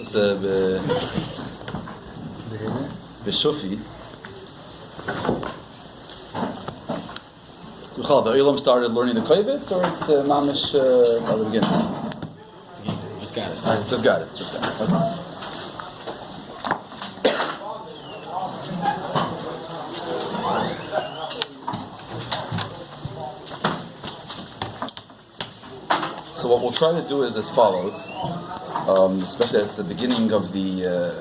Mivtza b'Shufi. The Olam started learning the Kovetz, or it's Mamish at the beginning? Just got it. Just got it. Okay. So what we'll try to do is as follows, especially at the beginning of the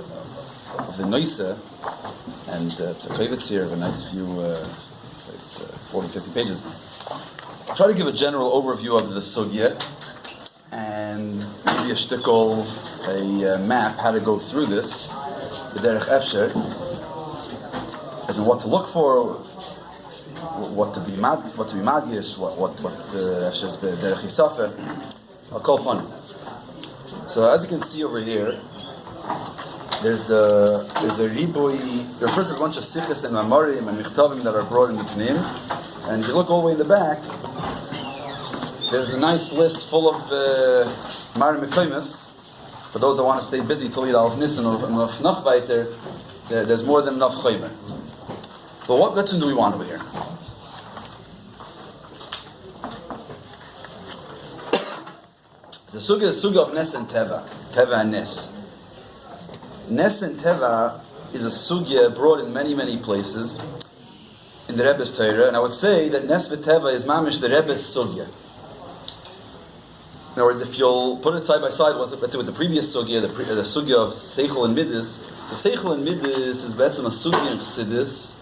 Noisa, and Kovetz here of a nice few, 40, 50 pages. I'll try to give a general overview of the sugya, and maybe a shtickle, a map, how to go through this, the derech efsher, as in what to look for, what to be madgish, what efsher is derech yisafer. I'll call upon it. So as you can see over here, there's a riboy. There first is a bunch of sichos and mamarim and michtavim that are brought in the pnim, and if you look all the way in the back, there's a nice list full of marim mekoimus for those that want to stay busy till Yid Alef Nissan or noch weiter. There's more than enough chaymer. But what lesson do we want over here? The sugya of Nes and Teva and Nes. Nes and Teva is a sugya brought in many, many places in the Rebbe's Torah, and I would say that Nes v'Teva is mamish the Rebbe's sugya. In other words, if you'll put it side by side with, let's say, with the previous sugya, the sugya of Seichel and Midas, the Seichel and Midas is betzim a sugya in Chassidus.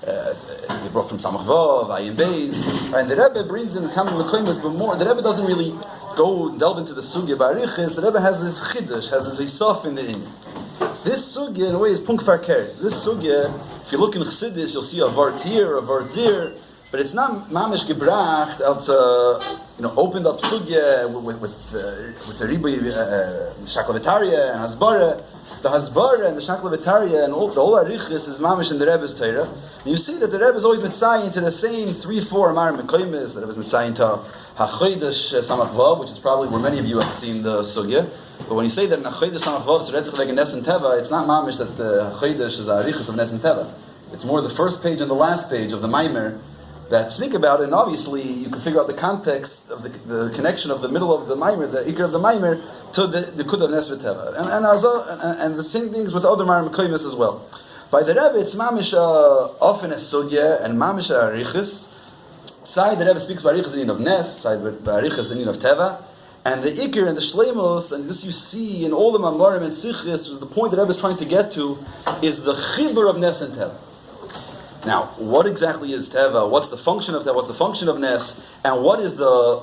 They brought from Samach Vav, Ayin Beis, and the Rebbe brings in Kamim L'Koimus, but more. The Rebbe doesn't really delve into the sugya barichis. The Rebbe has this chiddush, has this isaf in the end. This sugya, in a way, is punk farker. This sugya, if you look in Chassidus, you'll see a vart here, a vart there, but it's not mamish gebracht. It's opened up sugya with the riboy shaklavitaria and hasbara. The hasbara and the shaklavitaria and all the whole arichis is mamish in the Rebbe's Torah. And you see that the Rebbe is always mitzayin to the same 3-4 amarim mekoimes. The Rebbe is mitzayin to hachodesh samach vav, which is probably where many of you have seen the sugya. But when you say that in hachodesh samach vav it's retzich like a Nes and Teva, it's not mamish that the hachodesh is a arichis of Nes and Teva. It's more the first page and the last page of the Maimer that speak about it, and obviously you can figure out the context of the connection of the middle of the Maimer, the Iker of the Maimer, to the Kud of Nes v'Teva. And the same things with other Maimer Mekoimus as well. By the Rebbe, it's Mamish often a Sugya and Mamish a Arichis. Side the Rebbe speaks by Arichis in need of Nes, side by Arichis in need of Teva. And the Iker and the Shleimus, and this you see in all the Mamarim and Sichis, the point that Rebbe is trying to get to is the Chibur of Nes and Teva. Now, what exactly is Teva? What's the function of Teva? What's the function of Nes? And what is the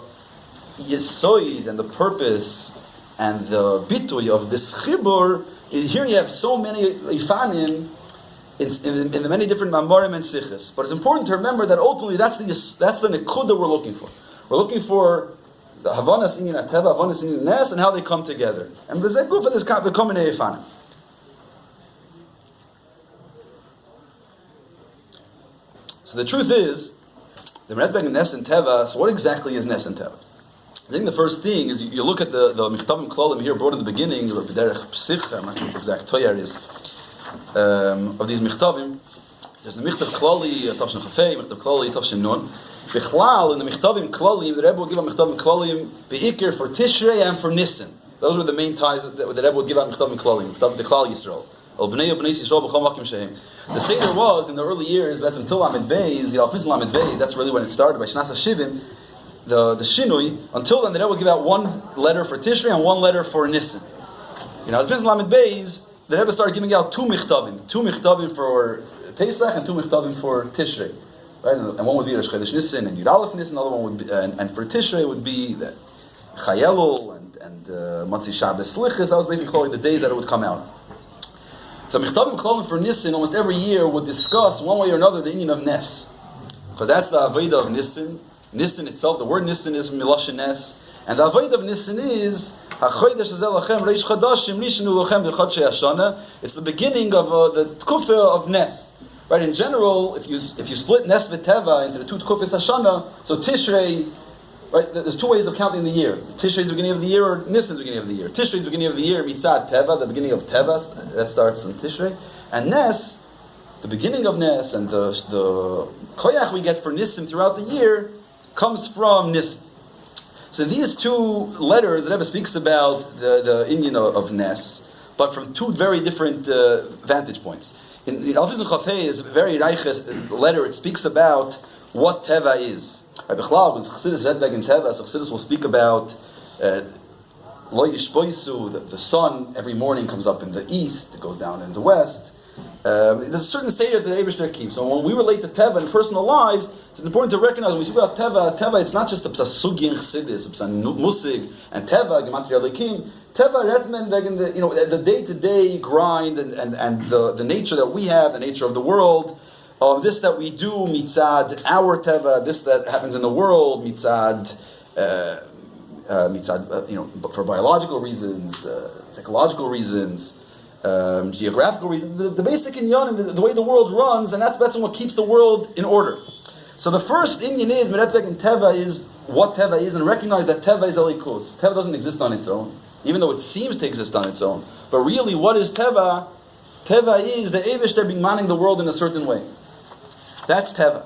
Yesoid and the purpose and the Bitoy of this Chibur? Here you have so many Ifanim in the many different Mamorim and Sichis. But it's important to remember that ultimately that's the Nikud that we're looking for. We're looking for the Havanas Inyan Teva, Havanas Inyan Nes, and how they come together. And for this common Ifanim. So the truth is, the Rebbe in Nes and Teva, so what exactly is Nes and Teva? I think the first thing is you look at the Michtavim Klalim here brought in the beginning, or Derech Psicha, I'm not sure what the exact toyar is, of these Michtavim. There's the Michtav Klali, Tavshin Chafei, Michtav Klali, Tavshin Nun. Bichlal, in the Michtavim Klalim, the Rebbe will give out Michtavim Klalim Be'ikir for Tishrei and for Nissan. Those were the main ties that the Rebbe would give out Michtavim Klalim, Michtavim Klal Yisrael. The Seder was, in the early years, that's until Lamed Beis, Lamed Beis, that's really when it started, by Shnasa Shivim, the Shinui. Until then, the Rebbe would give out one letter for Tishrei and one letter for Nissan. At Lamed Beis, the Rebbe started giving out two Michtavim for Pesach and two Michtavim for Tishrei. Right? And one would be Rosh Chodesh Nissan and Yud Aleph Nissan, another one would be, and for Tishrei would be the Chayelul and Matzi Shabbos Slichas. That was basically the days that it would come out. So Michtavim Klalim for Nissan almost every year would discuss one way or another the inyan of Nes, because that's the avodah of Nissan. Nissan itself, the word Nissan is from Miloshin Nes, and the avodah of Nissan is Hachodesh Zelachem Reish Chadashim Rishnu Lachem B'Chodshei Hashana. It's the beginning of the Tkufa of Nes. Right? In general, if you split Nes v'Teva into the two Tkufas Hashana, so Tishrei, right? There's two ways of counting the year. Tishrei is the beginning of the year, or Nissan is the beginning of the year. Tishrei is the beginning of the year, Mivtza Teva, the beginning of Teva, that starts in Tishrei. And Nes, the beginning of Nes, and the koyach we get for Nissan throughout the year, comes from Nissan. So these two letters, the Rebbe speaks about the Indian of Nes, but from two very different vantage points. In Alfiz and Chafei is a very reiches letter. It speaks about what Teva is. Rabbi Shmuel, when Chassidus read back in Teva, so Chassidus will speak about Lo Yishboisu, the sun every morning comes up in the east, it goes down in the west. There's a certain seder that the Eibishter keeps. So when we relate to Teva in personal lives, it's important to recognize when we speak about Teva, it's not just a psa-sugi and chassidus, a psa-musig, and Teva, gematria lekim. Teva, retmen, the day-to-day grind and the nature that we have, the nature of the world, this that we do, mitzad, our Teva, this that happens in the world, mitzad, for biological reasons, psychological reasons, geographical reasons, the basic inyan, the way the world runs, and that's what keeps the world in order. So the first inyan is, Meretvek and Teva is what Teva is, and recognize that Teva is Elikus. Teva doesn't exist on its own, even though it seems to exist on its own. But really, what is Teva? Teva is the Eivishter being manning the world in a certain way. That's Teva.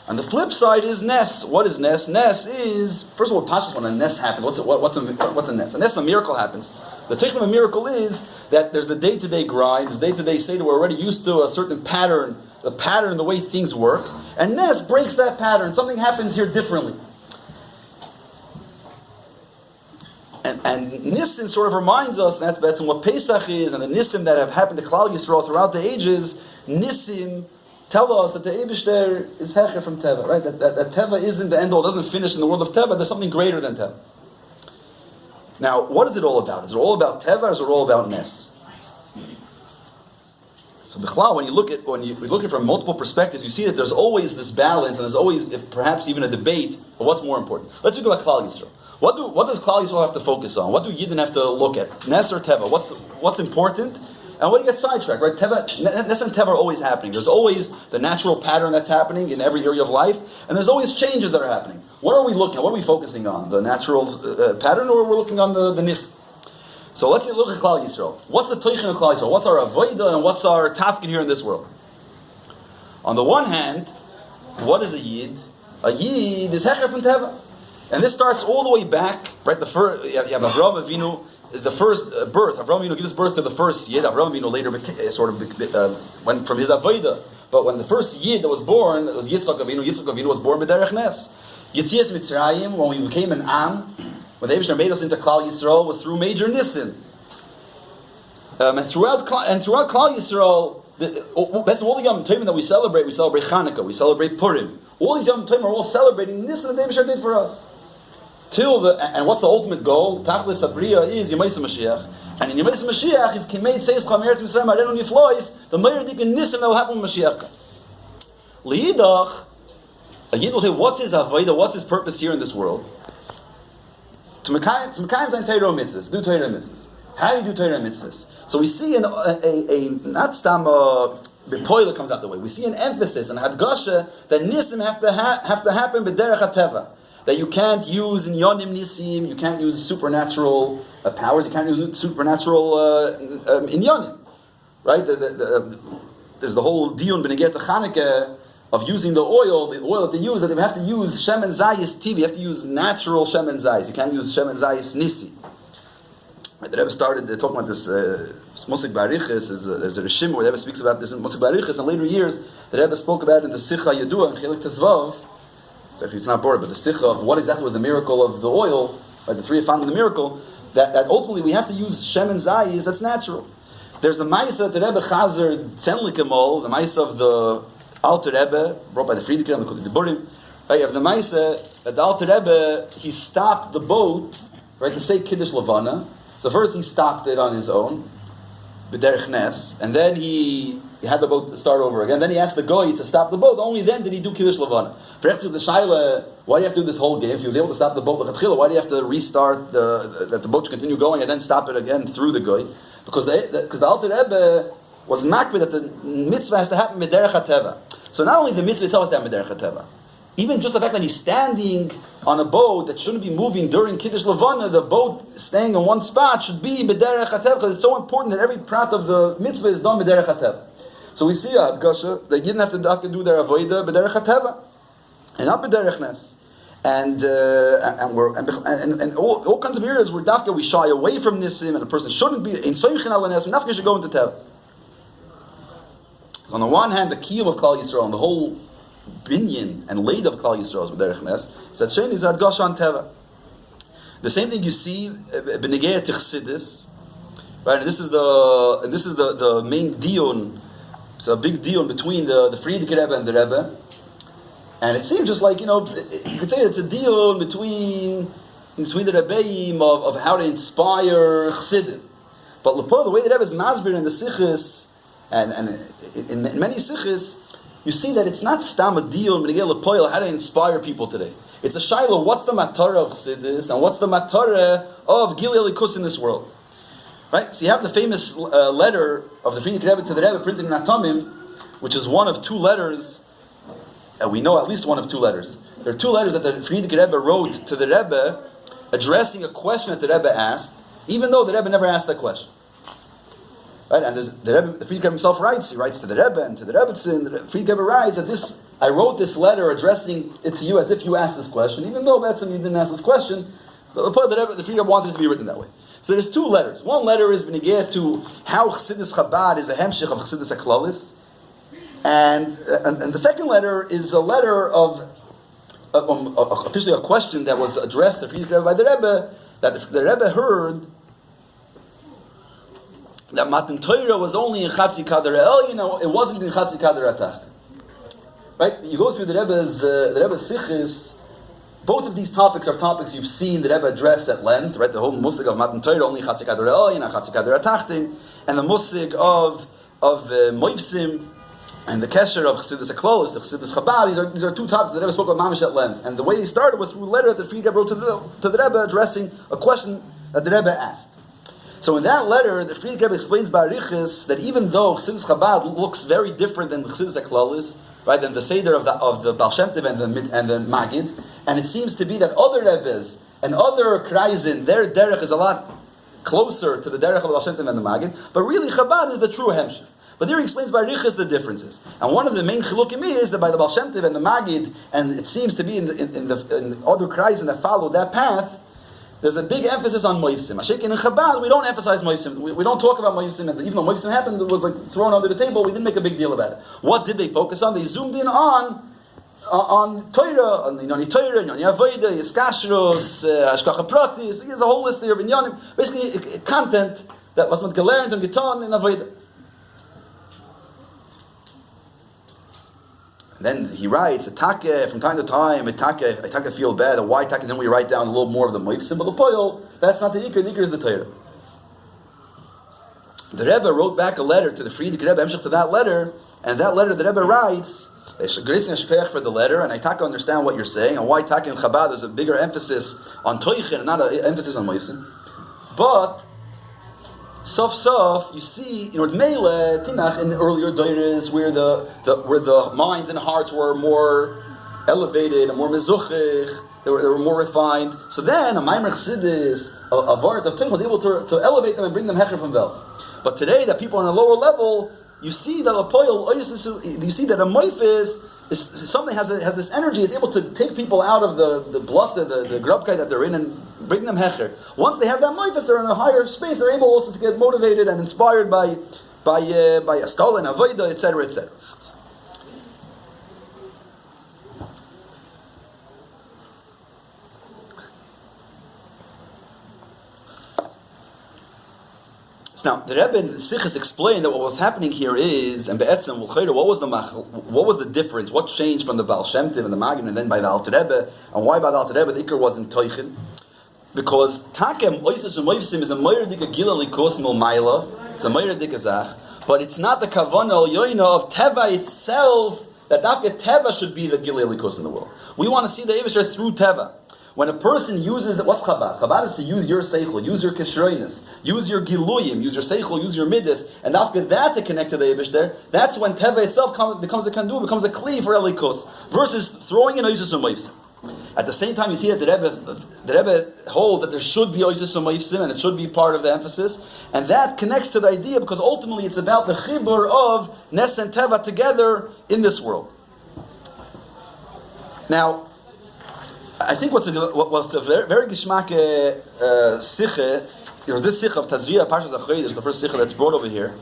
And the flip side is Nes. What is Nes? Nes is, first of all, Pashas, when a Nes happens, what's a Nes? A Nes, a miracle happens. The technique of a miracle is that there's the day-to-day grind, there's day-to-day seder, we're already used to a certain pattern, the way things work, and Nes breaks that pattern. Something happens here differently. And Nissan sort of reminds us, and that's what Pesach is, and the Nissim that have happened to Klal Yisrael throughout the ages, Nissim tell us that the Eibishter is Hecher from Teva, right? That Teva isn't the end all, doesn't finish in the world of Teva, there's something greater than Teva. Now, what is it all about? Is it all about Teva, or is it all about Nes? So, Bichlal, when you look at it from multiple perspectives, you see that there's always this balance, and there's always, perhaps even a debate of what's more important. Let's think about Klal Yisrael. What does Klal Yisrael have to focus on? What do Yidden have to look at? Nes or Teva? What's important? And what do you get sidetracked, right? Nes and Teva are always happening. There's always the natural pattern that's happening in every area of life, and there's always changes that are happening. What are we looking at? What are we focusing on? The natural pattern, or we're looking on the Nis? So let's look at Klal Yisrael. What's the Toichin of Klal Yisrael? What's our Avodah and what's our Tafkin here in this world? On the one hand, what is a Yid? A Yid is Hecher from Teva. And this starts all the way back, right? You have Avraham Avinu, the first birth. Avraham Avinu gives birth to the first Yid. Avraham Avinu later went from his Avodah. But when the first Yid that was born, it was Yitzchak Avinu. Yitzchak Avinu was born B'derech Nes. Yitzias Mitzrayim, when we became an Am, when the Eibishter made us into Klal Yisrael, was through major Nissan. And throughout Klal Yisrael, that's all the Yom Tovim that we celebrate. We celebrate Chanukah, we celebrate Purim. All these Yom Tovim are all celebrating Nissan that the Eibishter did for us. And what's the ultimate goal? Tachlis Abriya is Yemais Mashiach. And in Yemais Mashiach is Kimeid Seis Chameret Mitzrayim Arenu Niflois, the Meirdik in Nissan that will happen when Mashiach comes. Liidach, a Yid will say, what's his avodah? What's his purpose here in this world? To Mekayim Zayin Torah Mitzvahs, do Torah Mitzvahs. How do you do Torah Mitzvahs? So we see not stam bepoil that comes out the way. We see an emphasis, an hadgasha, that Nisim have to happen b'derech hateva. That you can't use in Yonim Nisim, you can't use supernatural powers, you can't use supernatural in Yonim. Right? There's the whole Diyun B'neget Chanukah of using the oil that they use, that they have to use Shem and Zayis TV, you have to use natural Shem and Zayis, you can't use Shem and Zayis Nisi. The Rebbe started talking about this Musik Barichis, there's a Rishim where the Rebbe speaks about this in Musik Barichis. In later years, the Rebbe spoke about it in the Sicha Yedua and Chelik Tezvav. It's not bored, but the Sicha of what exactly was the miracle of the oil, right, the three of finding the miracle, that ultimately we have to use Shem and Zayis, that's natural. There's the Maisa that the Rebbe Chazer Tzenlikemol, the Maisa of the Alter Rebbe, brought by the Friedrich and the Kutei Diburim, right, you have the Maisa that the Alter Rebbe, he stopped the boat, right, to say Kiddush Levana. So first he stopped it on his own, B'derech Nes, and then he had the boat start over again. Then he asked the Goy to stop the boat. Only then did he do Kiddush Levana. Perhaps the Shaila, why do you have to do this whole game? If he was able to stop the boat, why do you have to restart that the boat should continue going and then stop it again through the Goy? Because the Alter Rebbe was makbid that the mitzvah has to happen B'derech HaTeva. So not only the mitzvah itself has to happen B'derech HaTeva, even just the fact that he's standing on a boat that shouldn't be moving during Kiddush Levana, the boat staying in one spot should be b'derech hatev, because it's so important that every prat of the mitzvah is done b'derech hatev. So we see Adgasha, they didn't have to do their avodah b'derech hateva, and not b'derech nes. And all kinds of areas where dafka we shy away from nisim, and a person shouldn't be in soichin al nes, and dafka should go into tev. On the one hand, the kiyum of Klal Yisrael and the whole binyan and laid of Klal Yisrael is b'derech nes. Tzad is Adgasha on teva. The same thing you see b'negei tichsidis, right? And this is the main dion. It's a big dion between the Frierdiker Rebbe and the Rebbe. And it seems just like, you could say it's a deal between the Rebbeim of how to inspire Chassidim. But the way the Rebbe is masbir in the Sichis, and in many Sichis, you see that it's not stam a deal in how to inspire people today. It's a shaila, what's the matara of Chassidus, and what's the matara of Gilei Elikus in this world. Right? So you have the famous letter of the Frierdiker Rebbe to the Rebbe printed in Atomim, which is one of two letters. We know at least one of two letters. There are two letters that the Frierdiker Rebbe wrote to the Rebbe, addressing a question that the Rebbe asked, even though the Rebbe never asked that question. Right? And the Frierdiker Rebbe himself writes. He writes to the Rebbe and to the Rebbetzin. The Frierdiker Rebbe writes that I wrote this letter addressing it to you as if you asked this question, even though you didn't ask this question. But the Frierdiker Rebbe wanted it to be written that way. So there's two letters. One letter is b'negeh to how Chassidus Chabad is a hemshich of Chassidus HaKlalis. And the second letter is a letter of officially a question that was addressed to Frierdiker Rebbe by the Rebbe, that the Rebbe heard that Matan Torah was only in Chatzi Kader El, it wasn't in Chatzi Kader Atach. Right? You go through the Rebbe's Sichis. Both of these topics are topics you've seen the Rebbe address at length, right? The whole musig of Matan Torah, only Chatzi Kader El, Chatzi Kader Atachtin, and the musig of Mivtza, and the kesher of Chassidus HaKlalis, the Chassidus Chabad. These are two topics that the Rebbe spoke about mamish at length. And the way he started was through a letter that the Frierdiker wrote to the Rebbe addressing a question that the Rebbe asked. So in that letter, the Frierdiker explains Barichis that even though Chassidus Chabad looks very different than the Chassidus HaKlalis, right, than the Seder of the Baal Shem Tov and the Magid, and it seems to be that other Rebbes and other Kreisen, their derech is a lot closer to the derech of the Baal Shem Tov and the Magid, but really Chabad is the true hemshech. But there he explains by Riches the differences. And one of the main chilukim is that by the Baal Shem Tov and the Magid, and it seems to be in the other Kreisen that follow that path, there's a big emphasis on Moivsim. Ashik in Chabad, we don't emphasize Moivsim. We don't talk about Moivsim. And even though Moivsim happened, it was like thrown under the table, we didn't make a big deal about it. What did they focus on? They zoomed in on Torah, on Torah, Avodah, Yiskashros, Hashkacha Pratis. There's a whole list there of Inyanim. Basically, content that was gelernt and getan in Avodah. Then he writes, "Take from time to time, I feel bad. Why take? Then we write down a little more of the moifsim, but the poil. That's not the ikar. The ikar is the Torah." The Rebbe wrote back a letter to the Frierdiker Rebbe, to that letter, and that letter the Rebbe writes, for the letter, and I understand what you're saying, and why take in Chabad there's a bigger emphasis on toichen and not an emphasis on moifsim, but. Sof, you see, it's Mele, Tinach in the earlier Doiras where the minds and hearts were more elevated and more mezuchich, they were more refined. So then a Maimer Chassidus, a Vart of Torah was able to elevate them and bring them hecher from Welt. But today that people are on a lower level, you see that a poil, you see that a moifis is something has this energy. It's able to take people out of the blood, the grubkai that they're in, and bring them hecher. Once they have that moifis, they're in a higher space. They're able also to get motivated and inspired by a skala and avodah, etc., etc. Now, the Rebbe in the Sichos explained that what was happening here is, and be'etzem, what was the difference? What changed from the Baal Shem Tov and the Magid, and then by the Alter Rebbe, and why by the Alter Rebbe the Iker wasn't Toichin? Because Takem Oisus U'Moivsim is a Meir Dika Gila Likos Mil Maila, it's a Meir Dika Zach, but it's not the Kavanah Al Yoina of Teva itself, that Dafka Teva should be the Gila Likos in the world. We want to see the Eivesher through Teva. When a person uses, what's Chabad? Chabad is to use your seichel, use your kishroinus, use your giluyim, use your seichel, use your midas, and after that to connect to the Eibishter. That's when Teva itself becomes a kandu, becomes a kli for elikos, versus throwing in oisus umayvsim. At the same time, you see that the Rebbe holds that there should be oisus umayvsim, and it should be part of the emphasis, and that connects to the idea because ultimately it's about the chibur of Nes and Teva together in this world. Now, I think what's a very gishmak siche, this siche of Tazria Parshas Achodesh, the first siche that's brought over here.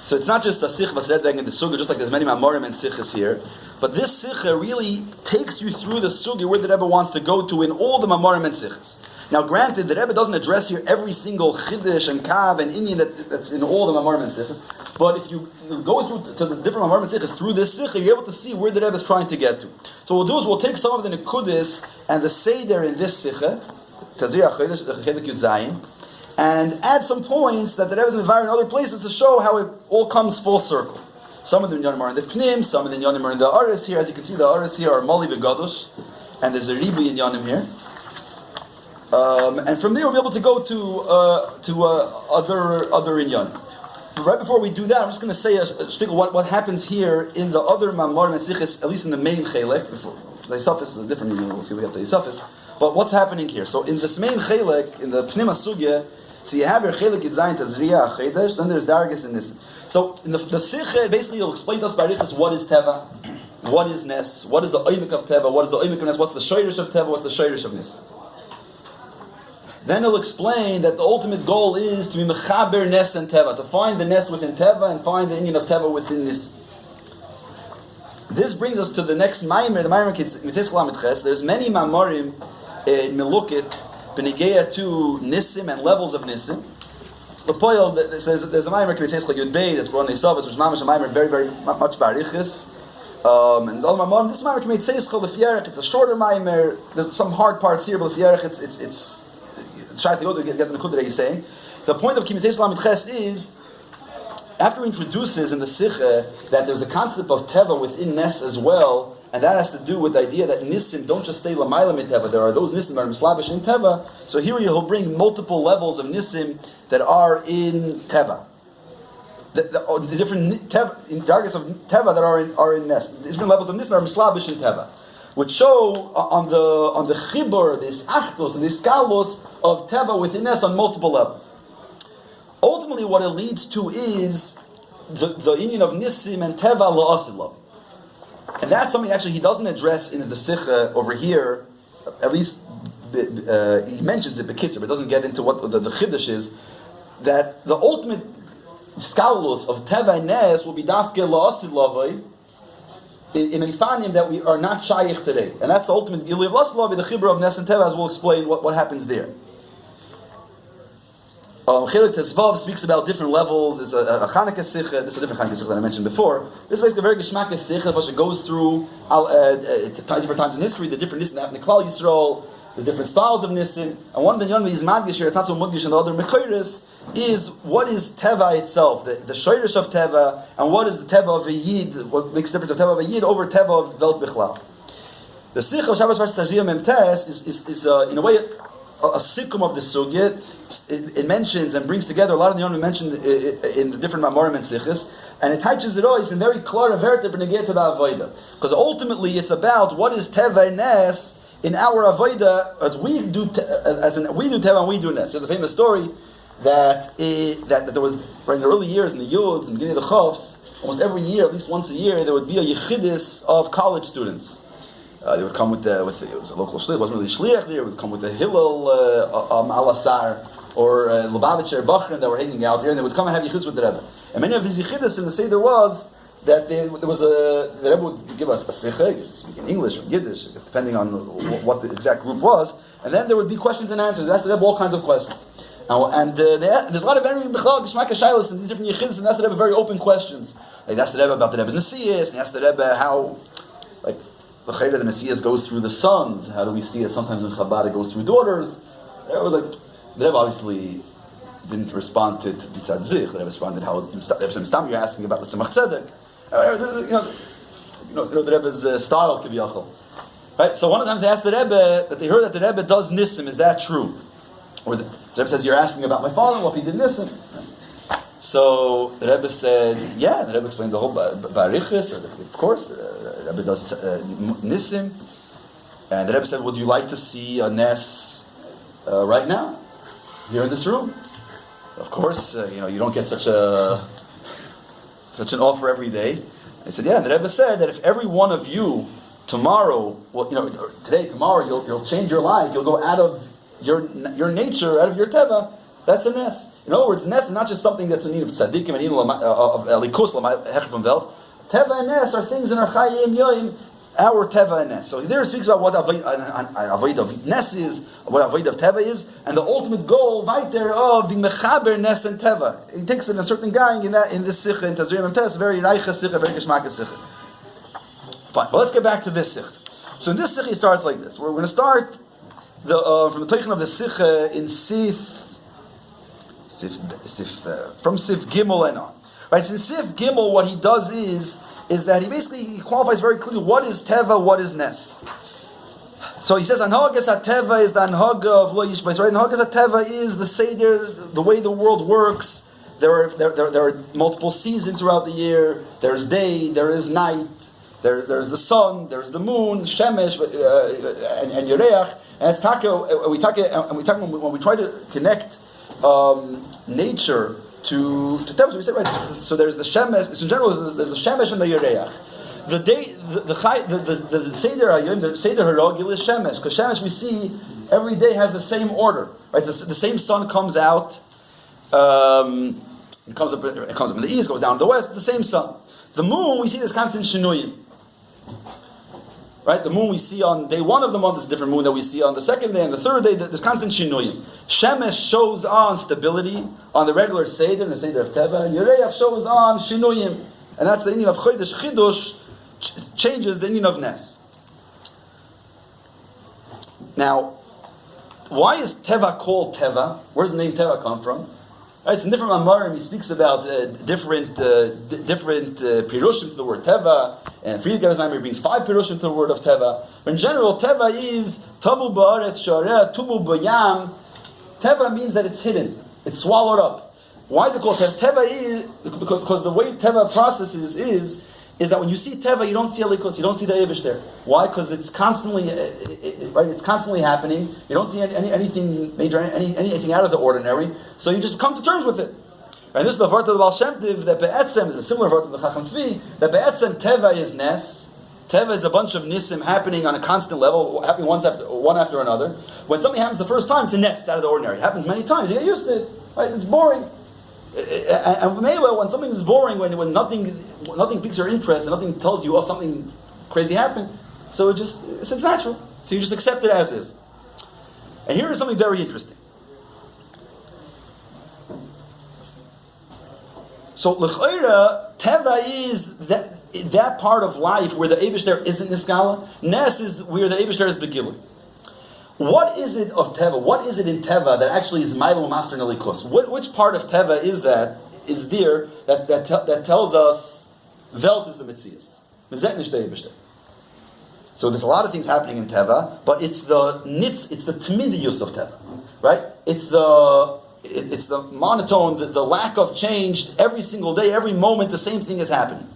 So it's not just a siche vasedveg in the suga, just like there's many mamorim and siches here, but this siche really takes you through the suga where the Rebbe wants to go to in all the mamorim and siches. Now, granted, the Rebbe doesn't address here every single chiddush and kav and inyan that's in all the mamorim and siches, but if you go through to the different mamorim and siches through this siche, you're able to see where the Rebbe is trying to get to. So what we'll do is we'll take some of the nekudis and the seder in this siche, Tazria Chodesh, the Chedek Yud Zayin, and add some points that the Rebbe is invited in other places to show how it all comes full circle. Some of the Yonim are in the Pnim, some of the Yonim are in the Aris here. As you can see, the Aris here are Mali Begadosh, and there's a Ribi in Yonim here. And from there we'll be able to go to other in Yonim. But right before we do that, I'm just going to say a shtickle what happens here in the other Mamar and Sichis, at least in the main Chelek. The Yisafis is a different meaning, we'll see we get the Yisafis. But what's happening here? So in this main Chelek, in the Pnima Sugya, so you have your Chelek Yidzayin Tazriya Achedesh, then there's Dargis in this. So in the Sikh, basically you'll explain to us by Riches what is Teva, what is Nes, what is the Oimik of Teva, what is the Oimik of Nes, what's the Shoirish of Teva, what's the Shoirish of Nissan. Then he'll explain that the ultimate goal is to be Mechaber Nes and Teva, to find the Nes within Teva and find the Inyan of Teva within Nissan. This brings us to the next Maimer, the Maimer Mitzvah Lamed Ches. There's many Mamorim in Melukit, Benigeya to Nissim and levels of Nissim. The Poyel, there's a Maimer Mitzvah Yud Bey that's brought in Yisavas, which is Mamash a Maimer very, very much Barichis. And all Mamorim, this Maimer Mitzvah Yisrael, it's a shorter Maimer. There's some hard parts here, but it's trying to go to get the Nakud that he's saying. The point of Kimitzvah Lamed Ches is, after he introduces in the Sikha that there's the concept of Teva within Nes as well, and that has to do with the idea that Nissim don't just stay Lamayla in Teva, there are those Nissim that are Mislabish in Teva, so here he'll bring multiple levels of Nissim that are in Teva. The different targets of Teva that are in Nes. The different levels of Nissim are Mislabish in Teva, which show on the Chibur, this Achtos, and this Kalos of Teva within Nes on multiple levels. Ultimately, what it leads to is the union of Nissim and Teva la'asilah. And that's something actually he doesn't address in the Sikha over here, at least he mentions it Bekitzer, but doesn't get into what the Chiddush is, that the ultimate skalus of Teva and Nes will be dafke la'asilah in Ifanim that we are not shaykh today. And that's the ultimate Ilu of la'asilah, the Chibur of Nes and Teva, as we'll explain what happens there. Chelek Tezvav speaks about different levels. There's a Chanukah Sikha. This is a different Chanukah Sikha that I mentioned before. This is basically a very Geshmaka Sikha, which goes through different times in history, the different Nissan that happened in Klal Yisrael, the different styles of Nissan. And one of the Yonah is Madgish here, it's not so Mudgish, and the other Mekairis, is what is Teva itself, the Shoirish of Teva, and what is the Teva of a Yid, what makes the difference of Teva of a Yid over Teva of Velt Bichlal. The Sikha of Shabbos Parshas Tazria Memtes is in a way a sikkum of the sugya. It mentions and brings together a lot of the Yonah mentioned in the different Mamorim and Sichos, and it touches it all. It's in very clear averte b'negei to the avoda, because ultimately it's about what is Teva and Nes in our avoda as we do we do Teva and we do Nes. There's a famous story that there was in the early years in the Yuds and the beginning of the Chavs, almost every year, at least once a year, there would be a yechidus of college students. They would come with it was a local shliach, it wasn't really shliach there, it would come with the Hillel Alasar or Lubavitcher Bachrin that were hanging out there, and they would come and have yichidus with the Rebbe. And many of these yichidus in the Seder was that the Rebbe would give us a sikha, you speak in English or Yiddish, depending on what the exact group was, and then there would be questions and answers. They asked the Rebbe all kinds of questions. There's a lot of very b'chalal geshmaka shaylas in these different yichidus, and they asked the Rebbe very open questions. They asked the Rebbe about the Rebbe's Nesias, and they asked the Rebbe how, like, the Chayra, the Messias goes through the sons. How do we see it? Sometimes in Chabad it goes through daughters. It was like, the Rebbe obviously didn't respond to Mitzad Zich. The Rebbe responded how you're asking about the Tzemach Tzedek. The Rebbe's style, Kiviyachol. Right? So one of the times they asked the Rebbe, that they heard that the Rebbe does Nissim, is that true? Or the Rebbe says, you're asking about my father-in-law, if he did Nissim. So the Rebbe said, yeah, the Rebbe explained the whole Barichis, of course, the Rebbe does Nissim. And the Rebbe said, would you like to see a Nes right now, here in this room? Of course, you don't get such an offer every day. I said, yeah, and the Rebbe said that if every one of you tomorrow, today, tomorrow, you'll change your life, you'll go out of your nature, out of your teva, that's a Nes. In other words, Nes is not just something that's in need of tzaddikim and of elikus, hechvam welt. Teva and Nes are things in our chayim yoyim, our teva and Nes. So there it speaks about what avoid of Nes is, what avoid of teva is, and the ultimate goal right there of being mechaber Nes and teva. He takes it in a certain guy in this sikha in Tazriim and Tes, very reicha sikha, very geschmack sikha. Fine, but let's get back to this sikha. So in this sikha he starts like this. We're going to start from the teichen of the sikha in from Sif Gimel and on. Right, so in Sif Gimel what he does is that he qualifies very clearly what is teva, what is Nes. So he says, Anhagas HaTeva is the Anhaga of Lo Yishbais. Right? Anhagas HaTeva is the Seder, the way the world works. There are multiple seasons throughout the year. There's day, there is night, there's the sun, there's the moon, Shemesh, and Yereach. And it's when we try to connect nature to Teva, we say, right, so there's the Shemesh, in general, there's the Shemesh and the Yereach. The day, the Seder Hayom, the Seder Harogil is Shemesh, because Shemesh we see every day has the same order, right? The same sun comes out, it comes up in the east, goes down in the west. It's the same sun. The moon we see this constant shinuyim, right? The moon we see on day one of the month is a different moon that we see on the second day and the third day. There's constant shinuyim. Shemesh shows on stability on the regular Seder, the Seder of Teva, and Yereach shows on shinuyim, and that's the inyan of Chodesh Chidush. Changes the inyan of Nes. Now, why is Teva called Teva? Where does the name Teva come from? Right, it's in different Amarim. He speaks about different pirushim to the word Teva, and Friedrich's Maimer brings 5 pirushim to the word of Teva. But in general, Teva is Tavu ba'aretz shareh tubu b'yam. Teva means that it's hidden, it's swallowed up. Why is it called Teva? Teva is because the way Teva processes is that when you see Teva, you don't see Elikus, you don't see the Eibush there. Why? Because it's constantly, right? It's constantly happening. You don't see anything major, anything out of the ordinary. So you just come to terms with it. And this is the vart of the Baal Shem Tov, that Be'etzem is a similar vart of the Chacham Tzvi, that Be'etzem Teva is Nes. Teva is a bunch of Nisim happening on a constant level, happening one after another. When something happens the first time, it's a Nes, it's out of the ordinary. It happens many times, you get used to it. Right? It's boring. And maybe when something is boring, when nothing piques your interest, and nothing tells you, something crazy happened, so it's natural. So you just accept it as is. And here is something very interesting. So l'chayra, Teva is that part of life where the Eibush there isn't Niskala. Nes is where the Eibush there is Begilui. What is it of Teva? What is it in Teva that actually is Milo Master Nelikus? Which part of Teva is there that tells us Welt is the Metzias? So there's a lot of things happening in Teva, but it's the Tmidiyus of Teva, right? It's the monotone, the lack of change every single day, every moment, the same thing is happening.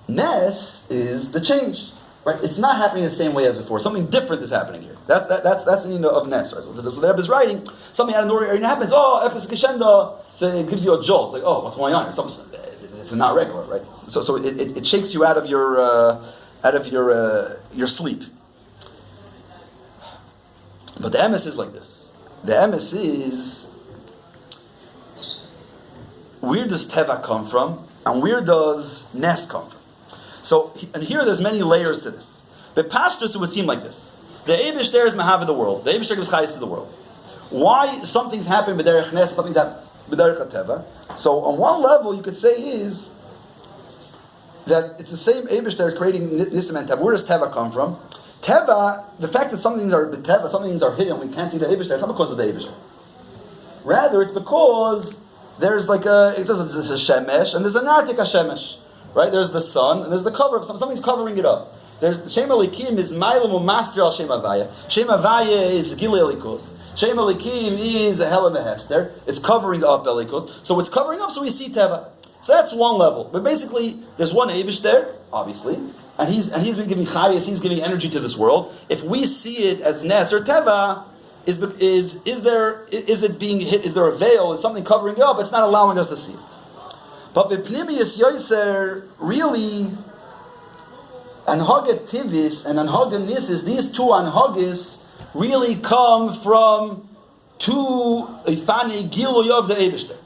Nes is the change. Right? It's not happening the same way as before. Something different is happening here. That's the meaning of Nes. Right? So the Rebbe is writing, something out of the ordinary happens. Epis Kishenda, so it gives you a jolt. Like, what's going on here? This is not regular, right? So it shakes you out of your sleep. But the emes is like this. The emes is, where does Teva come from, and where does Nes come from? So, and here there's many layers to this. The pastors would seem like this. The Eibush there is Mahav of the world. The Eibush there gives Chayis to the world. Why something's happened b'derech Nes, something's happened b'derech Teva? So on one level you could say is that it's the same Eibush there creating Nissan and Teva. Where does Teva come from? Teva, the fact that some things are b'Teva, some things are hidden, we can't see the Eibush there, it's not because of the Eibush there. Rather, it's because there's there's a Shemesh and there's an Artik Shemesh. right? There's the sun, and there's the cover. Something's covering it up. There's Shem Elikim is Mailam Master al Shem Havaya. Shem Havaya is Gilei Elikus. Shem Elikim is a Hela Mehester. It's covering up Elikus. So it's covering up, so we see Teva. So that's one level. But basically, there's one Eivish there, obviously, and he's been giving Chayas, he's giving energy to this world. If we see it as Nes or Teva, is it being hit? Is there a veil? Is something covering it up? It's not allowing us to see it. But B'Pnimius Yoser, really, Anhaga Tivis and Anhaga Nisis, these two Anhagis really come from two Ifani Giluy of the Eibishter.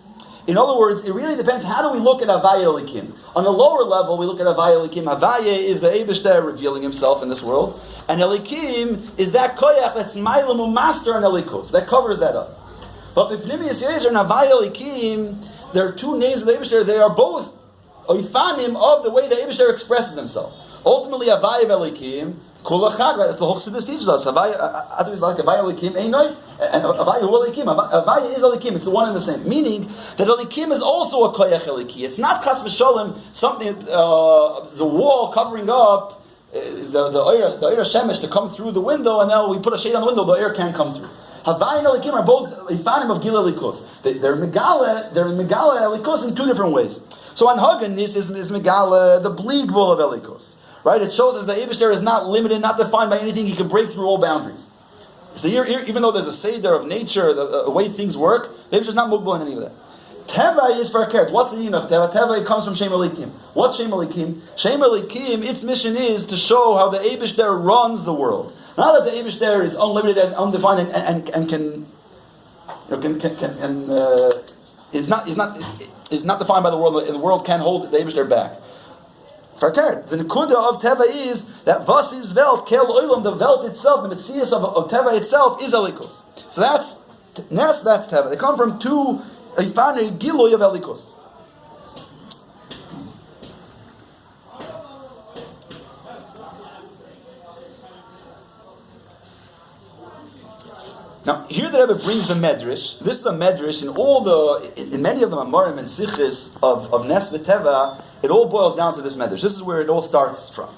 In other words, it really depends, how do we look at Havaya Elikim? On a lower level, we look at Havaya Elikim. Havaya is the Eibishter revealing himself in this world, and Elikim is that Koyach that's Mailamu Master and Elikus. That covers that up. But B'Pnimius Yoser and Havaya Elikim, there are two names of the Eibishter. They are both Ifanim of the way the Eibishter expresses himself. Ultimately, Havaya Elikim, Kulachad, right? That's the whole Chassidus teaches us. Havaya, I think it's like Havaya Elikim, Einoi, and Havaya Hu Elikim. Havaya is Elikim. It's the one and the same. Meaning that Elikim is also a Koyach Eliki. It's not Chas v'Sholem, something, the wall covering up the Eir Shemesh to come through the window, and now we put a shade on the window, the air can't come through. Havaya and Elikim are both Ifanim of Gil Elikus. They're Megala Elikus in two different ways. So Anhagan, this is Megala, the Bleegvul of Elikus. Right? It shows us that Eibishter is not limited, not defined by anything. He can break through all boundaries. So here, even though there's a seder of nature, the way things work, Eibishter is not mugbal in any of that. Teva is for a carrot. What's the meaning of Teva? Teva, it comes from Shem Elikim. What's Shem Elikim? Shem Elikim, its mission is to show how the Eibishter runs the world. Not that the Eibishter is unlimited and undefined and can is not defined by the world, and the world can't hold the Eibishter back. The nekuda of Teva is that vas is Welt, kel oilam, the Welt itself, the Metzias of Teva itself is Elikus. So that's Nes, that's Teva. They come from two Ifane Giloy of Elikus. Now, here the Rebbe brings the Medrash. This is a Medrash in many of the Amarim and Sichis of Nes v'Teva. It all boils down to this Medrash. This is where it all starts from.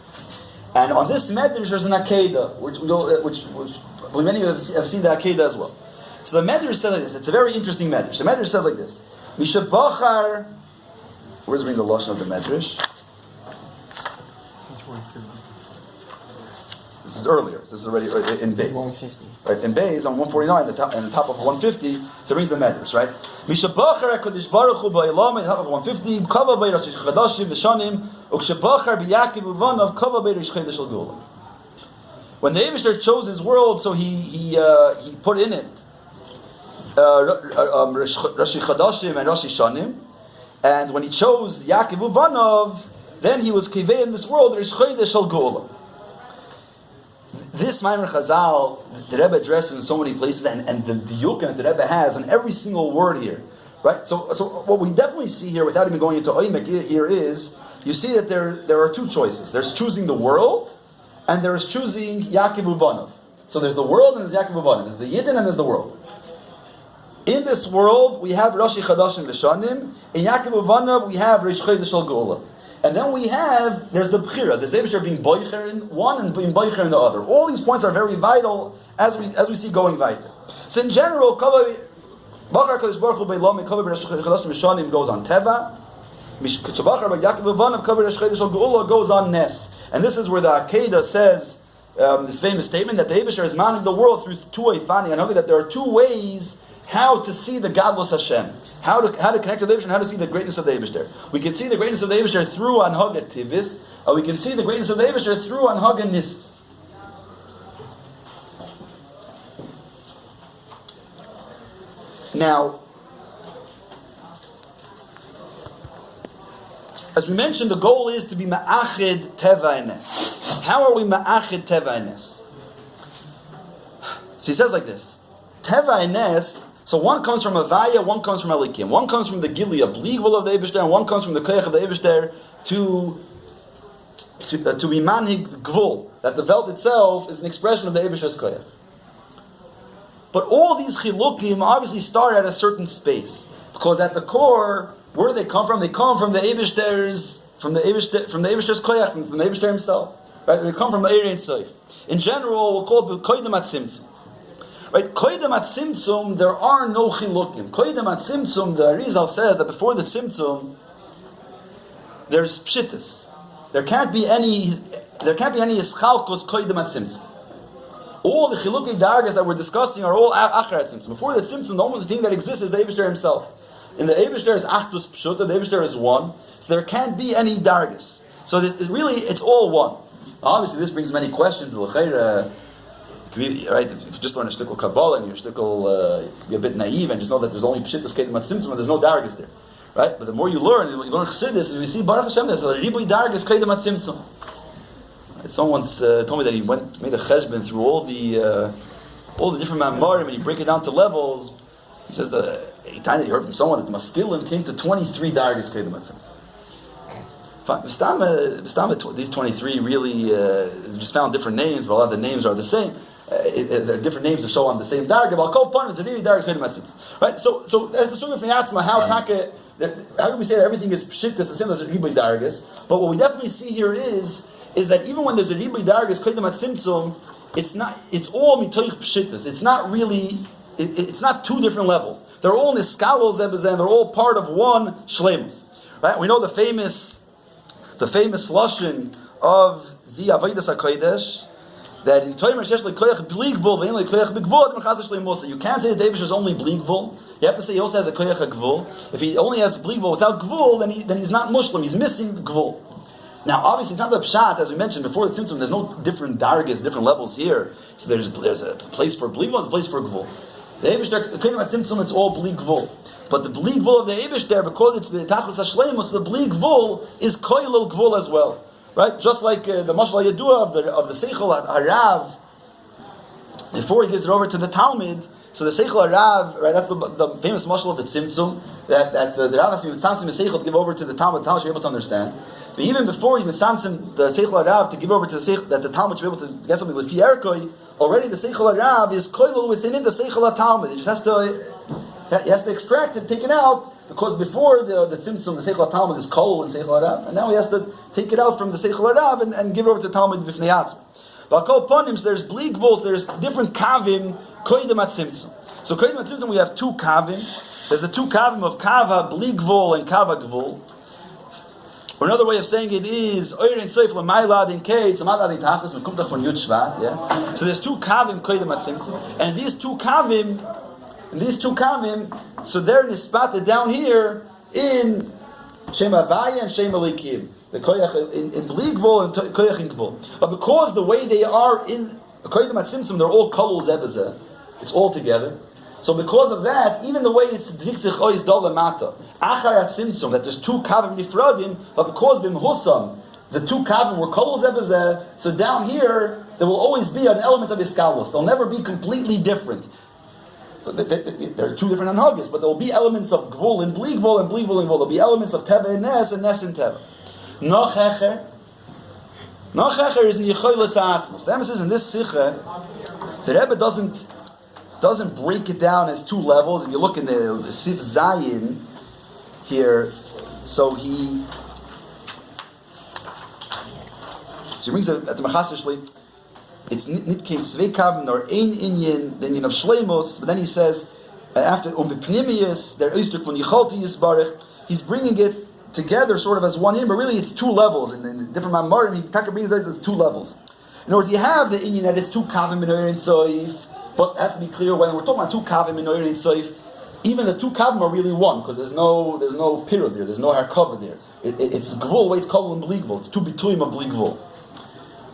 And on this Medrash, there's an Akedah, which many of you have seen the Akedah as well. So the Medrash says like this. It's a very interesting Medrash. The Medrash says like this. Misha Bachar. Where's the Lashon of the Medrash? This is earlier. This is already in base. 150. Right, in base on 149, and the top of 150, so it brings the Medrash, right? Misha Bachar HaKadosh Baruch Hu Ba'elam, on top of 150, Kava Be'Rosh Chadashim V'Shanim, Ukshe Bachar B'Yakiv Uvanav, Kava Be'Rosh Chedesh Al Geulah. When the Eibishter chose his world, so he put in it Rosh Chadashim and Rosh Shanim, and when he chose Yaakov Uvanov, then he was kivei in this world Rosh Chodesh Al Geulah. This Maimer Chazal, the Rebbe addresses in so many places, and the Yukon that the Rebbe has on every single word here, right? So what we definitely see here, without even going into Oimek here, is you see that there are two choices. There's choosing the world, and there's choosing Yaakov Uvanov. So there's the world and there's Yaakov Uvanov. There's the Yidden and there's the world. In this world, we have Rashi Chadashim V'Shanim. In Yaakov Uvanov, we have Rosh Chodesh Al Geulah. And then there's the Bechira, there's Eibishter being Boicher in one and being Boicher in the other. All these points are very vital as we see going weiter. So in general, Bachar Kadosh Baruch Hu B'Elam, Kavah Rosh Chodesh V'Shanim goes on Teva. Bachar Yaakov Uvanov, Kavah Rosh Chodesh Al Geulah goes on Nes. And this is where the Akedah says this famous statement that the Eibishter is managing the world through two Eifani, and that there are two ways how to see the Gadlus Hashem, how to connect to the Eibishter, and how to see the greatness of the Eibishter. We can see the greatness of the Eibishter through Anhaga Tivis, or we can see the greatness of the Eibishter through Anhaga Nisis. Now, as we mentioned, the goal is to be Ma'achid Teva and Nes. How are we Ma'achid Teva and Nes? So he says like this: Teva and Nes. So one comes from Havaya, one comes from Elikim. One comes from the Gili, a Bleegvul of the Eibishter, and one comes from the Koyach of the Eibishter to be Manhig Gvul, that the Welt itself is an expression of the Eibishter's Koyach. But all these Chilukim obviously start at a certain space, because at the core, where do they come from? They come from the Eibishter's from the Eibishter's koyach, from the Eibishter himself. Right? They come from the Ein Sof. In general, we'll call it koydem at tzimtzum. Right? Koydem at tzimtzum, there are no chilukim. Koydem at tzimtzum, the Arizal says that before the tzimtzum, there's pshittas. There can't be any ischalkos koydem at tzimtzum. All the chilukim dargas that we're discussing are all achar at tzimtzum. Before the tzimtzum, the only thing that exists is the Eibishter himself. In the Eibishter is achdus pshuta, the Eibishter is one, so there can't be any dargas. So it's all one. Obviously, this brings many questions. Right? If you just learn a shtickle Kabbalah and your shtickle could be a bit naive and just know that there's only pshittas kedem at tzimtzum and there's no dargas there, right? But the more you learn chassidus, and you see Baruch Hashem, there's a ribui dargas kedem at tzimtzum. Someone once told me that he made a cheshbon through all the different mamarim, and you break it down to levels. He says that he heard from someone that the maskilim came to 23 dargas kedem at tzimtzum. These 23 really just found different names, but a lot of the names are the same. They're different names that show on the same darga. But I'll call upon it's a really darga kedem at tzimtzum. Right? So that's the story of Yatzma. How can we say that everything is pshittas the same as a ribui dargas? But what we definitely see here is that even when there's a ribui dargas kedem at tzimtzum, it's all mitoich pshittas. It's not really. It's not two different levels. They're all niskalos zebazan. They're all part of one shleimus. Right? We know the famous lashon of the Avodas HaKodesh that in Torah shesh lekoyach bligvul ve'en lekoyach bigvul adem shleimusa. You can't say that David is only bligvul. You have to say he also has a koyach gvul. If he only has bligvul without gvul, then he's not Muslim. He's missing gvul. Now, obviously, it's not the pshat, as we mentioned before the tzimtzum. There's no different dargas, different levels here. So there's a place for bligvul, there's a place for gvul. The Eibishter, tzimtzum, it's all bligvul. But the bli gvul of the Eibishter, because it's b'tachlis hashleimus, the bli gvul is koilel gvul as well, right? Just like the mashal yadua of the seichel harav, before he gives it over to the Talmud. So the seichel harav, right? That's the famous mashal of the tzimtzum that the Rav has to mitzamtzim the seichel to give over to the Talmud. The Talmud should be able to understand. But even before he mitzamtzim the seichel harav to give over to the seichel, that the Talmud should be able to get something with fierkoi, already the seichel harav is koilel within it the seichel Talmud. It just has to. He has to extract it, take it out, because before the tzimtzum, the seichel Talmud is kol and seichel harav, and now he has to take it out from the seichel harav and give it over to the Talmud b'fnei yatzma. But kol ponim, there's bli gvul, there's different kavim koydem at tzimtzum. So koydem at tzimtzum we have two kavim. There's the two kavim of kava bli gvul and kava gvul. Or another way of saying it is oyer in soif l'maylad in kei tzamad ad itachas mekumtach von yud shvat. Yeah. So there's two kavim koydem at tzimtzum, and these two kavim, so they're nispated down here in Shem Havaya and Shem Elikim, the koyach in bli gvul and koyach in gvul. But because the way they are in koydem at tzimtzum, they're all kolul zebazeh. It's all together. So because of that, even the way it's driktich ois dol lemata, achar at tzimtzum, that there's two kavim nifradim, but because the mehusam, the two kavim were kolul zebazeh, so down here there will always be an element of iskalos. They'll never be completely different. There's two different anhagas, but there will be elements of gvul and bli gvul and bli gvul and gvul. There will be elements of teva and nes and teva. Nochecher is in yichoyles ha'atzmos. The emphasis in this sikha, the Rebbe doesn't break it down as two levels. If you look in the Sif Zayin here, so he brings it at the Machasishli. It's nitkein zweikavim nor ein inyan, the inyan of shleimus. But then he says after umbipnimius there istuk when yicholti yisbarich. He's bringing it together sort of as one in, but really it's two levels. And in different mamarim, he brings it as two levels. In other words, you have the inyan that it's two kavim in oyer and soif, but it has to be clear when we're talking about two kavim in oyer and soif. Even the two kavim are really one because there's no period there, there's no hair there. It's gvul, way it's called in bli gvul. It's two bituim of bli gvul.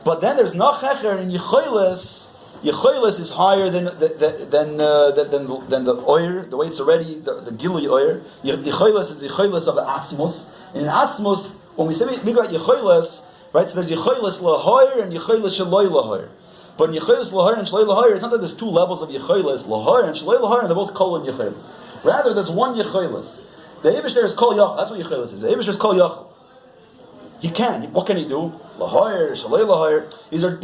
But then there's nachecher and yichoyles. Yichoyles is higher than the oyer, the way it's already the gilui oyer. Yichoyles is yichoyles of the atzmos. In atzmos, when we say about yichoyles, right? So there's yichoyles lahoyer and yichoyles shaloi lahoyer. But in yichoyles lahoyer and shaloi lahoyer, it's not that there's two levels of yichoyles lahoyer and shaloi lahoyer, and they're both kol and yichoyles. Rather, there's one yichoyles. The Eibishter is kol yachal. That's what yichoyles is. The Eibishter is kol yachal. He can. What can he do? Lahoyer, shalei lahoyer. These are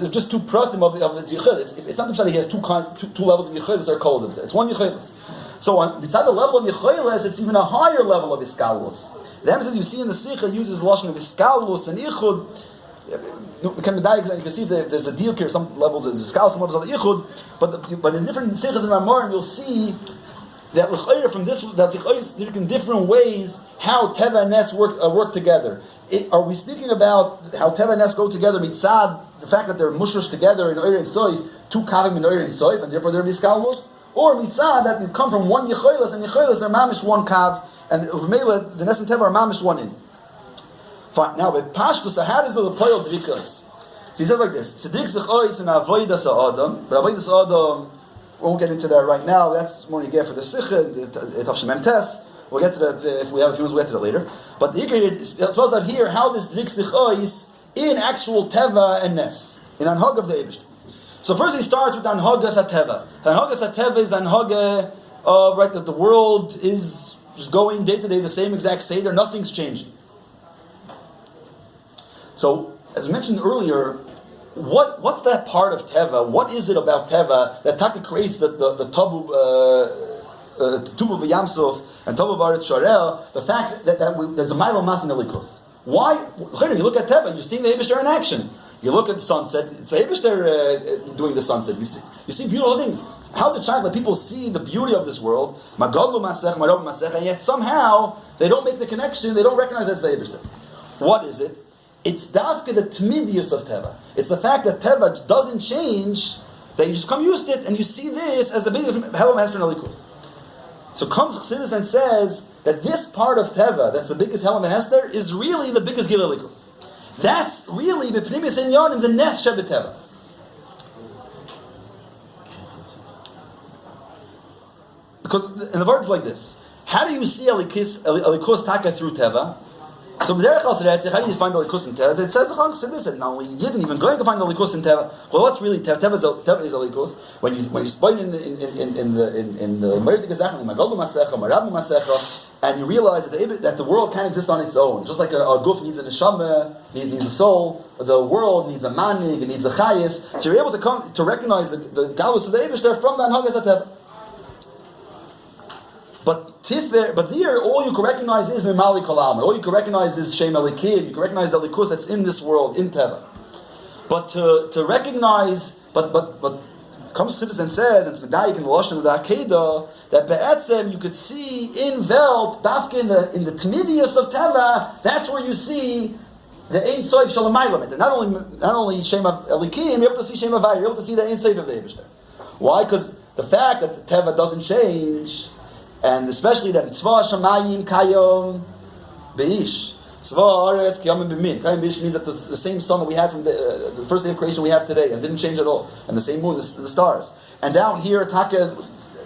just two pratim of the yichud. It's not that he has two levels of yichud. These are kolos. It's one yichud. So on beside the level of yichud, it's even a higher level of iskalos. The emphasis you see in the Sikha uses lashon of iskalus and ichud. You can see if there's a deal here, some levels is iskalus, some levels are ichud, but in different Sikhas and Mamorim you'll see that from this, that in different ways how Teva and Nes work together. Are we speaking about how Teva and Nes go together, mitzad, the fact that they're mushrosh together in Oyer and Soif, two kavim in Oyer and Soif, and therefore they're miskalvos? Or mitzad, that they come from one yechoilas, and yechoilas are mamish one kav, and Mela, the Nes and Teva are mamish one in. Fine. Now, with Pashtus, how does the Poyel Dvikas? So he says like this: Tzedek zechois and avodas ha'adam, but avodas ha'adam, we won't get into that right now. That's more you get for the Sikha, the Tavshim Tes. We'll get to that if we have a few minutes. We'll get to that later. But the Ikar spells out here how this Tzedek zechois in actual Teva and Nes, in Anhag of the Eibush. So first he starts with Anhagas HaTeva. Anhagas HaTeva is the Anhaga of right that the world is just going day to day the same exact seder, nothing's changing. So, as mentioned earlier, what's that part of Teva? What is it about Teva that Taka creates the Tavu Tubu V'Yamsuf and Tavu V'Aretz Sharel? The fact that there's a Milo Mas in Elikos. Why? You look at Teva, you're seeing the Eibishter in action. You look at the sunset, it's the Eibishter doing the sunset. You see beautiful things. How's it shine that people see the beauty of this world? Magadlu Masech, Marob Masech, and yet somehow they don't make the connection, they don't recognize that it's the Eibishter. What is it? It's dafka the tmidius of Teva. It's the fact that Teva doesn't change, that you just become used to it, and you see this as the biggest Helam Hester and Alikus. So comes Chassidus and says that this part of Teva, that's the biggest Helam Hester, is really the biggest Gil Alikus. That's really the Pnimis Inyan in the Nes Shebet Teva. Because in the words like this, how do you see Alikus Taka through Teva? So how do you find the likus in Teva? It says that not only you didn't even going to find the likus in Teva. Well, what's really Teva? Teva is a likus. When you spine in the Meridik Gezachim, in Magaldu Masecha, Marabu Masecha, and you realize that the world can't exist on its own. Just like a guf needs a neshama, needs a soul, the world needs a manig, it needs a chayis. So you're able to come to recognize the galus of the Eibishter from the Anhagas HaTeva. But there, all you can recognize is Mimali Kalam. All you can recognize is Shem Elikim. You can recognize the Likus that's in this world, in Teva. But to recognize, but comes to and says, and it's Medayik in the Lashon of the Akedah, that Be'etzem you could see in Velt, Dafka in the Tmidius of Teva, that's where you see the Ein Soif Shalamaylam. Not only Shem Elikim, you're able to see Shem Avayir, you're able to see the Ein Soif of the Eibishter. Why? Because the fact that the Teva doesn't change, and especially that Tzva Shamayim Kayom Beish. Tzva Aretz Kiyamim B'min. Kayom Beish means that the same sun that we had from the first day of creation we have today, and didn't change at all. And the same moon, the stars. And down here, Taka,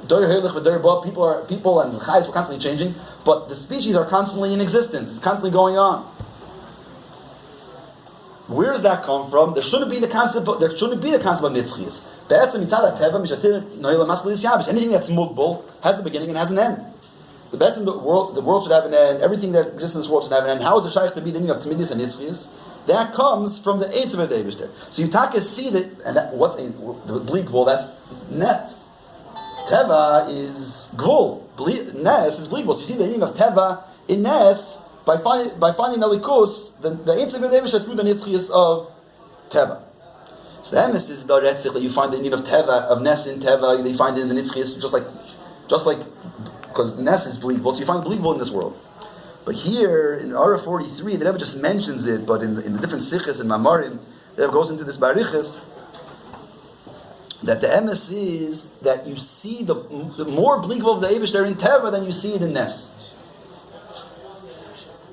Doyer Heilich V'Doyer Ba, people and the Chayes were constantly changing, but the species are constantly in existence. It's constantly going on. Where does that come from? There shouldn't be the concept of Nitzchias. Anything that's mugbal has a beginning and has an end. The world should have an end. Everything that exists in this world should have an end. How is it shaykh to be the meaning of Timidis and Nitzchias? That comes from the Eitz of the Eibishter. So you take a see that, and what's the bleak gvul? That's Nes. Teva is gvul. Nes is bleak gvul. So you see the meaning of Teva in Nes by finding the likus, the Eitz of the Eibishter through the Nitzchias of Teva. So the emes is the retzich that you find the need of Teva, of Nes in Teva, you find it in the Nitzchias, just like, because Nes is believable, so you find believable in this world. But here, in Ara 43, the Rebbe just mentions it, but in the different sichas and mamarim, the Rebbe goes into this barichas, that the emes is that you see the more believable of the Eibush in Teva than you see it in Nes.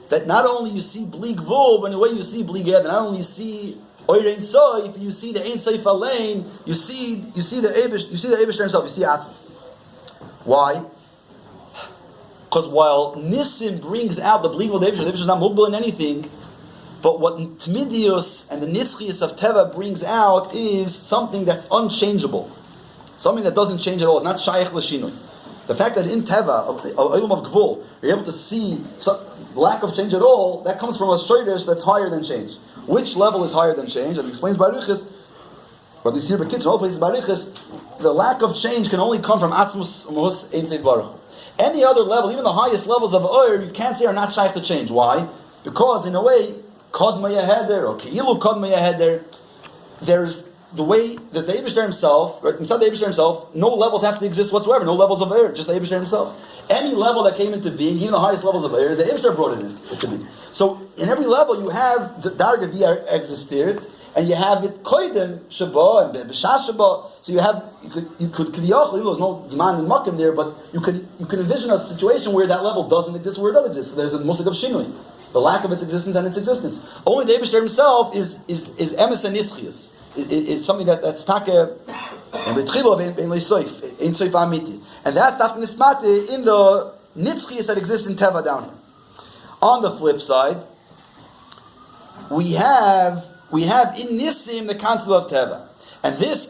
That not only you see bleak vul, but in the way you see bleak ed, not only you see Oirein Soif, you see the Ein Soif Alein, you see the Eibush himself, you see Atzis. Why? Because while Nissan brings out the bleak vul, the Eibush is not mobile in anything, but what Tmidius and the Nitzchias of Teva brings out is something that's unchangeable, something that doesn't change at all. It's not Shaykh L'Shinui. The fact that in Teva, Olam of Gvul, you're able to see some lack of change at all, that comes from a Shayrish that's higher than change. Which level is higher than change? As he explains Baruchis, or at least here by kids in all places Baruchis, the lack of change can only come from Atzmus Mus Ein Seif Baruch. Any other level, even the highest levels of oir, you can't say are not shaykh to change. Why? Because in a way, kodma yaheder or keilu kodma yaheder, there's the way that the Eibishter himself, right, inside the Eibishter himself, no levels have to exist whatsoever, no levels of air, just the Eibishter himself. Any level that came into being, even the highest levels of air, the Eibishter brought it into being. So in every level you have the darga di existiert, and you have it koidem shaba and b'shas shaba. So you could kiviyachol, there's no zman and makim there, but you can envision a situation where that level doesn't exist, where it does exist. So there's a musik of shinui, the lack of its existence and its existence. Only the Eibishter himself is emes and nitzchius. Is something that's take and betchilo in leisoif in soif amiti, and that's dafka nismate in the nitzchius that exists in teva down here. On the flip side, we have in Nissim the concept of teva, and this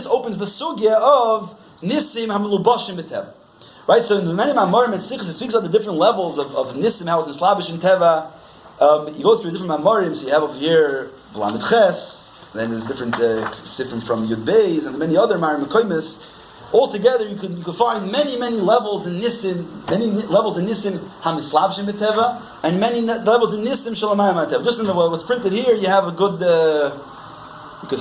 opens the sugya of Nissim hamilubashim b'teva. Right, so in the many Mamorim and Sikhs, it speaks of the different levels of Nissim, how it's Slavish in teva. You go through different Mamorim, so you have over here V'lamed Ches. Then there's different sifrim from Yud Beis and many other Marim Mekoimis. Altogether, you could find many levels in Nissim, Hamislavshim B'Teva, and many levels in Nissim Shalamayim B'Teva. Just in what's printed here, you have you could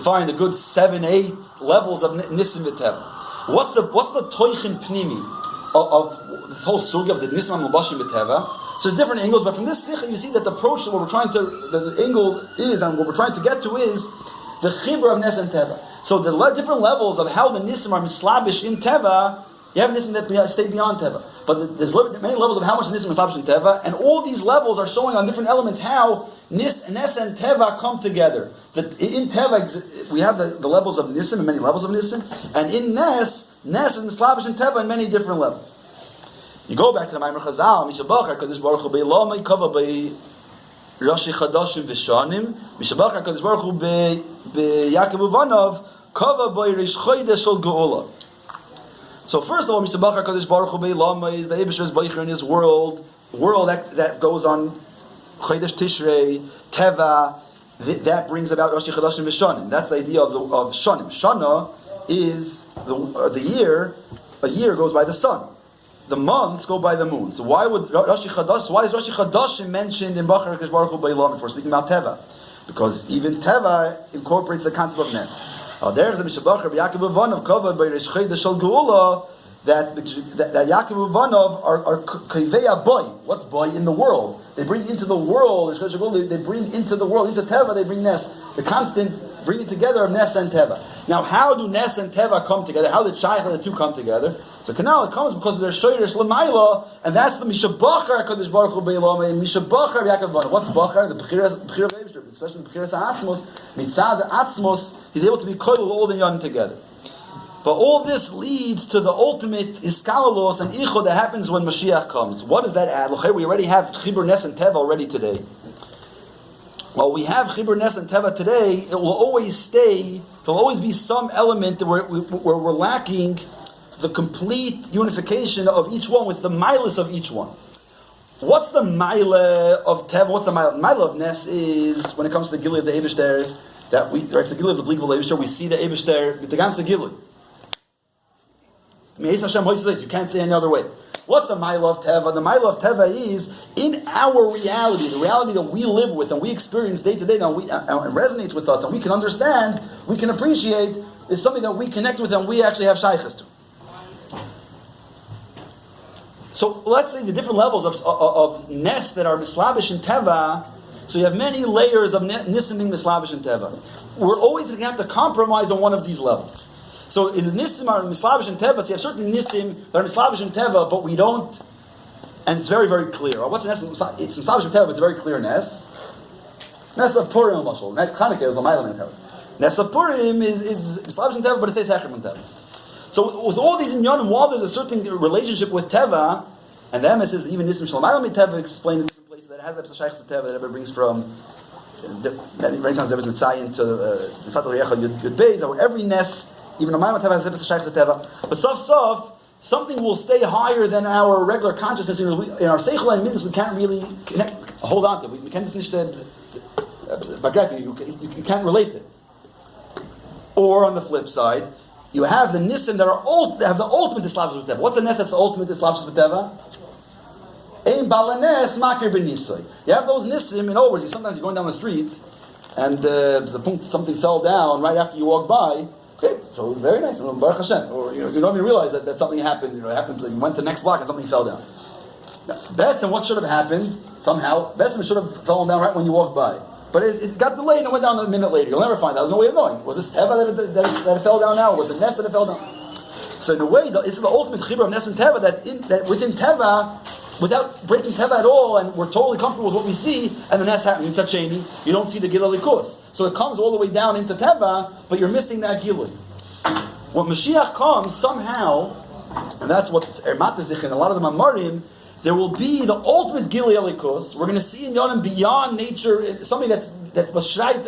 find a good 7-8 levels of Nissim B'Teva. What's the Toichin Pnimi of this whole sugya of the Nissim Hamislavshim B'Teva? So there's different angles, but from this sikha you see that the approach that the angle is, and what we're trying to get to is the chibur of Nes and Teva. So the different levels of how the Nissim are mislabish in Teva, you have Nissim that stay beyond Teva. But there's many levels of how much Nissim is mislabish in Teva, and all these levels are showing on different elements how Nes and Teva come together. That in Teva we have the levels of Nissim and many levels of Nissim, and in Nes is mislabish in Teva in many different levels. You go back to the Maimer Chazal, Mishabach HaKadosh Baruch Hu Be'ilama Yikava Rashi Chadashim V'Shanim, Mishabach HaKadosh Baruch Hu Be'Yaakov Uvanov, Kava B'Rish Chodesh Shel Geula. So first of all, Mishabach HaKadosh Baruch Hu Be'ilama is the Eibishter is Beicher in his world that goes on Chodesh Tishrei, Teva, that brings about Rashi Chadashim V'Shanim. That's the idea of Shanim. Shana is the year, a year goes by the sun. The months go by the moon. So why is Rashi Chadashim mentioned in Bachar HaKadosh Baruch Hu B'Ilam before speaking about Teva? Because even Teva incorporates the concept of Nes. There's a Mishabach Rabbi Yaakov Uvanov covered by Rish Chodesh Shel Geula that Yaakov Uvanov are Kivei Boy. What's boy in the world? They bring into the world. They bring into the world, into Teva. They bring Nes. The constant bringing together of Nes and Teva. Now, how do Nes and Teva come together? How did Shaykh and the two come together? So canal it comes because of their Shoyrish Lamaila, and that's the Mishabachar HaKadosh Baruch Hu Be'ilama and Mishabachar Yaakov Uvanov. What's Bachar? The Bechira of Eibishter, especially the Bechira Atzmos, Mitzad Atzmos. He's able to be koilul all the yon together. But all this leads to the ultimate iskalalos and ichod that happens when Mashiach comes. What does that add? We already have Chibur Nes and Teva already today. Well, we have Chibur Nes and Teva today. It will always stay. There will always be some element where we're lacking the complete unification of each one with the milas of each one. What's the mila of Teva? What's the mila of Nes is when it comes to the Gili of the Eibishter, that the Gili of the Blikul Eibishter, we see the Eibishter with the ganze Gili. You can't say any other way. What's the mila of Teva? The mila of Teva is in our reality, the reality that we live with and we experience day to day, and it resonates with us, and we can understand, we can appreciate, is something that we connect with and we actually have shaykhs to. So let's say the different levels of Nes that are mislabish in Teva. So you have many layers of Nissim being mislabish in Teva. We're always going to have to compromise on one of these levels. So in the Nissim are mislabish in Teva, so you have certain Nissim that are mislabish in Teva, but we don't, and it's very, very clear. What's Nes? It's mislabish in Teva, but it's a very clear Nes. Nes of Purim, Mashal. Chanukah is a Mailam in Teva. Nes of Purim is mislabish in Teva, but it says Hechem in Teva. So with all these inyanim, while there's a certain relationship with Teva, and the Emes says even Nissim Shalom Teva explained in different places that it has the Shaykhs of Teva that Rebbe brings from many times there was Mitzayin to Nisat L'Reyecha Yud Beis, every Nes, even a Mailam Teva has the Shaykhs of Teva. But something will stay higher than our regular consciousness. In our Seichel and Midas, we can't really hold on to it. We can't just you can't relate it. Or on the flip side, you have the Nissan that have the ultimate Islavshus with Teva. What's the Nes that's the ultimate Islavshus with Teva? Ein balanes makir b'nisay. You have those Nissim, in other words, sometimes you're going down the street, and something fell down right after you walk by. Okay, so very nice. Baruch Hashem. Or you don't even realize that something happened. It happened. You went to the next block and something fell down. Now, that's what should have happened somehow. That's should have fallen down right when you walked by. But it got delayed and it went down a minute later. You'll never find out. There's no way of knowing. Was this Teva that it fell down now? Or was it Nes that it fell down? So in a way, this is the ultimate chibur of Nes and Teva, that within Teva, without breaking Teva at all, and we're totally comfortable with what we see, and the Nes happens, you don't see the Gilui Likus. So it comes all the way down into Teva, but you're missing that Gilui. When Mashiach comes, somehow, and that's what Ermatazich and a lot of the Mamarim, there will be the ultimate Gilui Likus. We're going to see in Yonim beyond nature, something that was Shreit,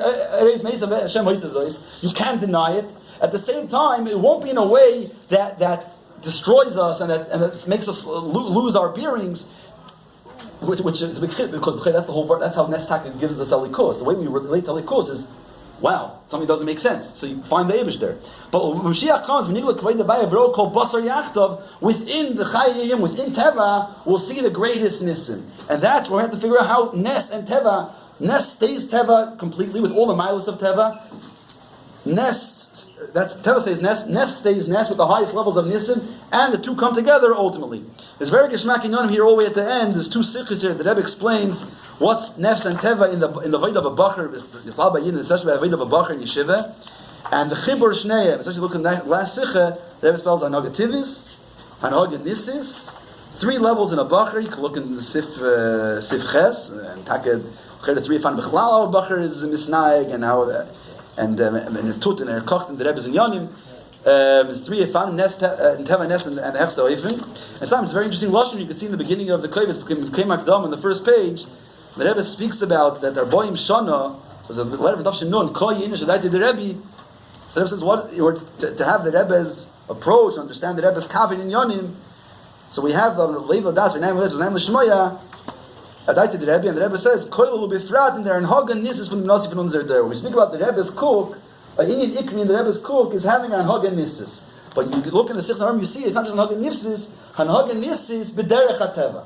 you can't deny it. At the same time, it won't be in a way that destroys us and that makes us lose our bearings, which is because that's how Nes Taka gives us Alikus. The way we relate to Alikus is, wow, something doesn't make sense. So you find the Eibush there. But when Mashiach comes, within the Chayim, within Teva, we'll see the greatest Nissan. And that's where we have to figure out how Nes and Teva, Nes stays Teva completely with all the milas of Teva. Teva stays Nes stays Nes with the highest levels of Nissan, and the two come together ultimately. There's very Geshmak in Yonim here all the way at the end. There's two sikhs here. The Rebbe explains what's Nes and Teva in the Vaid of a Bacher, especially by the Vaid of a Bacher in Yeshiva, and the Chibur Shneim. Especially look in that last sikha, the Rebbe spells Anogativis, Anoganisis, 3 levels in a Bacher. You can look in the Sif Ches, and Taked, 3 Fan Bechlal, Bacher is Misnaig, and how. And the Tut and Kocht and the Rebbe's in Yonim, there's 3 Efan, Nes, Teva, Nes, and the Hechsta Oifin. And sometimes it's very interesting Lashon. You can see in the beginning of the Kovis, Kei Makdam, on the first page, the Rebbe speaks about that Arboim Shana was a letter of Dafshin Nun, Koi Yinish Adai to the Rebbe. The Rebbe says, what, to have the Rebbe's approach, understand the Rebbe's Kavin in Yonim. So we have the Leiv Das, V'nayim L'Shmoya, Adai to the Rebbe, and the Rebbe says, Koil will be frat in there, and Hagan Nisis from the Nasi from Unzer there. When we speak about the Rebbe's cook, Inyan Ikri in the Rebbe's cook is having an Hagan Nisis. But you look in the Sixth Aram, you see it's not just an Hagan Nisis, an Hagan Nisis b'derech HaTeva.